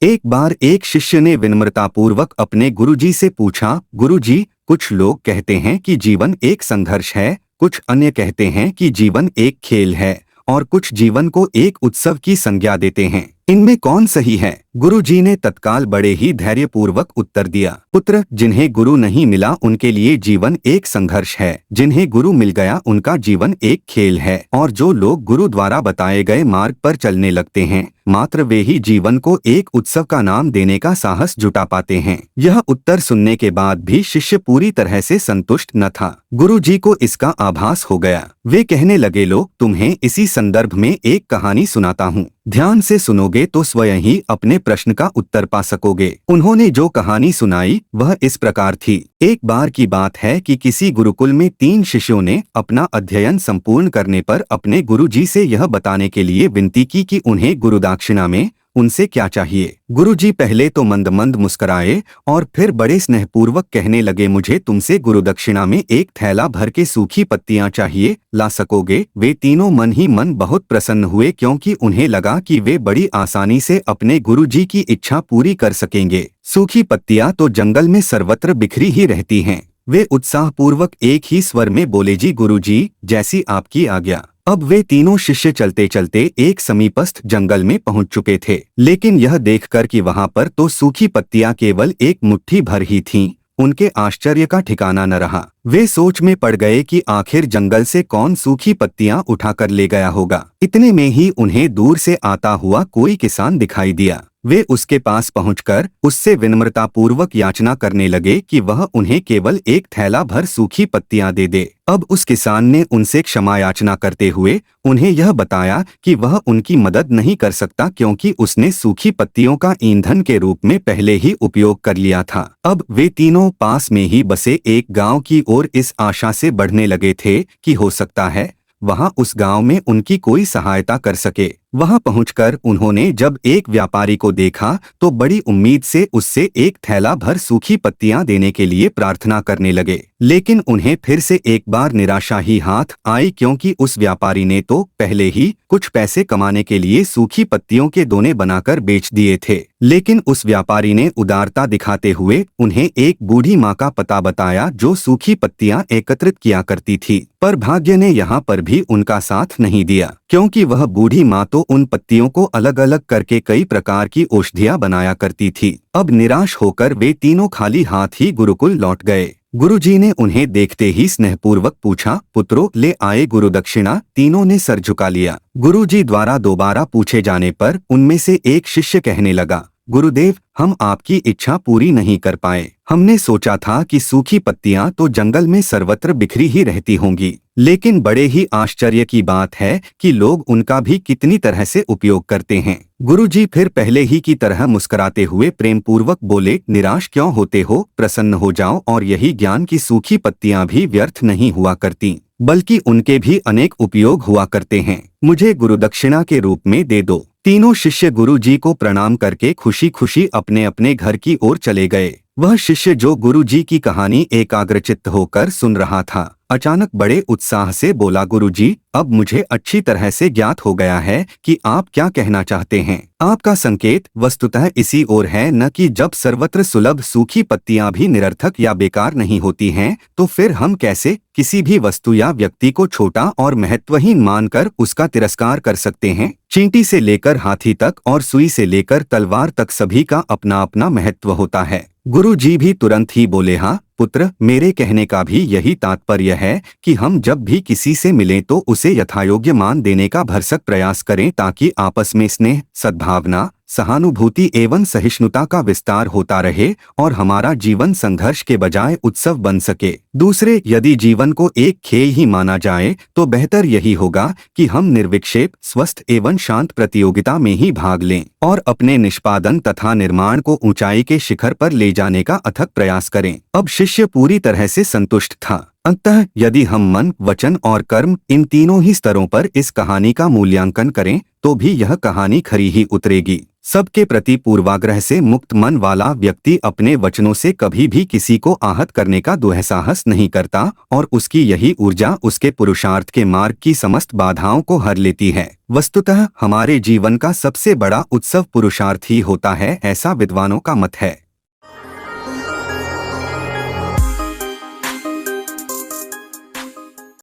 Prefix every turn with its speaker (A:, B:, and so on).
A: एक बार एक शिष्य ने विनम्रतापूर्वक अपने गुरुजी से पूछा, गुरुजी, कुछ लोग कहते हैं कि जीवन एक संघर्ष है, कुछ अन्य कहते हैं कि जीवन एक खेल है, और कुछ जीवन को एक उत्सव की संज्ञा देते हैं। इनमें कौन सही है? गुरुजी ने तत्काल बड़े ही धैर्यपूर्वक उत्तर दिया, पुत्र, जिन्हें गुरु नहीं मिला उनके लिए जीवन एक संघर्ष है, जिन्हें गुरु मिल गया उनका जीवन एक खेल है, और जो लोग गुरु द्वारा बताए गए मार्ग पर चलने लगते हैं, मात्र वे ही जीवन को एक उत्सव का नाम देने का साहस जुटा पाते हैं। यह उत्तर सुनने के बाद भी शिष्य पूरी तरह से संतुष्ट न था। गुरुजी को इसका आभास हो गया। वे कहने लगे, लो, तुम्हें इसी संदर्भ में एक कहानी सुनाता हूँ। ध्यान से सुनोगे तो स्वयं ही अपने प्रश्न का उत्तर पा सकोगे। उन्होंने जो कहानी सुनाई वह इस प्रकार थी। एक बार की बात है कि किसी गुरुकुल में 3 शिष्यों ने अपना अध्ययन संपूर्ण करने पर अपने गुरुजी से यह बताने के लिए विनती की कि उन्हें गुरुदक्षिणा में उनसे क्या चाहिए। गुरुजी पहले तो मंद मंद मुस्कुराए और फिर बड़े स्नेहपूर्वक कहने लगे, मुझे तुमसे गुरुदक्षिणा में एक थैला भर के सूखी पत्तियां चाहिए, ला सकोगे? वे तीनों मन ही मन बहुत प्रसन्न हुए, क्योंकि उन्हें लगा कि वे बड़ी आसानी से अपने गुरुजी की इच्छा पूरी कर सकेंगे। सूखी पत्तियां तो जंगल में सर्वत्र बिखरी ही रहती हैं। वे उत्साहपूर्वक एक ही स्वर में बोले, जी गुरुजी, जैसी आपकी आज्ञा। अब वे तीनों शिष्य चलते चलते एक समीपस्थ जंगल में पहुंच चुके थे, लेकिन यह देखकर कि वहां पर तो सूखी पत्तियां केवल एक मुट्ठी भर ही थीं, उनके आश्चर्य का ठिकाना न रहा। वे सोच में पड़ गए कि आखिर जंगल से कौन सूखी पत्तियां उठाकर ले गया होगा। इतने में ही उन्हें दूर से आता हुआ कोई किसान दिखाई दिया। वे उसके पास पहुंचकर उससे विनम्रतापूर्वक याचना करने लगे कि वह उन्हें केवल एक थैला भर सूखी पत्तियां दे दे। अब उस किसान ने उनसे क्षमा याचना करते हुए उन्हें यह बताया कि वह उनकी मदद नहीं कर सकता, क्योंकि उसने सूखी पत्तियों का ईंधन के रूप में पहले ही उपयोग कर लिया था। अब वे तीनों पास में ही बसे एक गांव की ओर इस आशा से बढ़ने लगे थे कि हो सकता है वहां उस गांव में उनकी कोई सहायता कर सके। वहां पहुंचकर उन्होंने जब एक व्यापारी को देखा तो बड़ी उम्मीद से उससे एक थैला भर सूखी पत्तियां देने के लिए प्रार्थना करने लगे, लेकिन उन्हें फिर से एक बार निराशा ही हाथ आई, क्योंकि उस व्यापारी ने तो पहले ही कुछ पैसे कमाने के लिए सूखी पत्तियों के दोने बनाकर बेच दिए थे। लेकिन उस व्यापारी ने उदारता दिखाते हुए उन्हें एक बूढ़ी माँ का पता बताया जो सूखी पत्तियां एकत्रित किया करती थी। पर भाग्य ने यहाँ पर भी उनका साथ नहीं दिया, क्योंकि वह बूढ़ी माँ तो उन पत्तियों को अलग अलग करके कई प्रकार की औषधियां बनाया करती थी। अब निराश होकर वे तीनों खाली हाथ ही गुरुकुल लौट गए। गुरुजी ने उन्हें देखते ही स्नेहपूर्वक पूछा, पुत्रों, ले आए गुरुदक्षिणा? तीनों ने सर झुका लिया। गुरुजी द्वारा दोबारा पूछे जाने पर उनमें से एक शिष्य कहने लगा, गुरुदेव, हम आपकी इच्छा पूरी नहीं कर पाए। हमने सोचा था कि सूखी पत्तियां तो जंगल में सर्वत्र बिखरी ही रहती होंगी, लेकिन बड़े ही आश्चर्य की बात है कि लोग उनका भी कितनी तरह से उपयोग करते हैं। गुरुजी फिर पहले ही की तरह मुस्कुराते हुए प्रेमपूर्वक बोले, निराश क्यों होते हो? प्रसन्न हो जाओ और यही ज्ञान की सूखी पत्तियां भी व्यर्थ नहीं हुआ करती, बल्कि उनके भी अनेक उपयोग हुआ करते हैं। मुझे गुरुदक्षिणा के रूप में दे दो। तीनों शिष्य गुरुजी को प्रणाम करके खुशी खुशी अपने अपने घर की ओर चले गए। वह शिष्य जो गुरुजी की कहानी एकाग्रचित्त होकर सुन रहा था, अचानक बड़े उत्साह से बोला, गुरुजी, अब मुझे अच्छी तरह से ज्ञात हो गया है कि आप क्या कहना चाहते हैं। आपका संकेत वस्तुतः इसी ओर है, न कि जब सर्वत्र सुलभ सूखी पत्तियां भी निरर्थक या बेकार नहीं होती हैं, तो फिर हम कैसे किसी भी वस्तु या व्यक्ति को छोटा और महत्वहीन मानकर उसका तिरस्कार कर सकते हैं। चींटी से लेकर हाथी तक और सुई से लेकर तलवार तक सभी का अपना अपना महत्व होता है। गुरुजी भी तुरंत ही बोले, हाँ पुत्र, मेरे कहने का भी यही तात्पर्य है कि हम जब भी किसी से मिलें तो उसे यथायोग्य मान देने का भरसक प्रयास करें, ताकि आपस में स्नेह, सद्भावना, सहानुभूति एवं सहिष्णुता का विस्तार होता रहे और हमारा जीवन संघर्ष के बजाय उत्सव बन सके। दूसरे, यदि जीवन को एक खेल ही माना जाए तो बेहतर यही होगा कि हम निर्विक्षेप, स्वस्थ एवं शांत प्रतियोगिता में ही भाग लें और अपने निष्पादन तथा निर्माण को ऊंचाई के शिखर पर ले जाने का अथक प्रयास करें। अब शिष्य पूरी तरह से संतुष्ट था। अतः यदि हम मन, वचन और कर्म इन तीनों ही स्तरों पर इस कहानी का मूल्यांकन करें तो भी यह कहानी खरी ही उतरेगी। सबके प्रति पूर्वाग्रह से मुक्त मन वाला व्यक्ति अपने वचनों से कभी भी किसी को आहत करने का दुस्साहस नहीं करता और उसकी यही ऊर्जा उसके पुरुषार्थ के मार्ग की समस्त बाधाओं को हर लेती है। वस्तुतः हमारे जीवन का सबसे बड़ा उत्सव पुरुषार्थ ही होता है, ऐसा विद्वानों का मत है।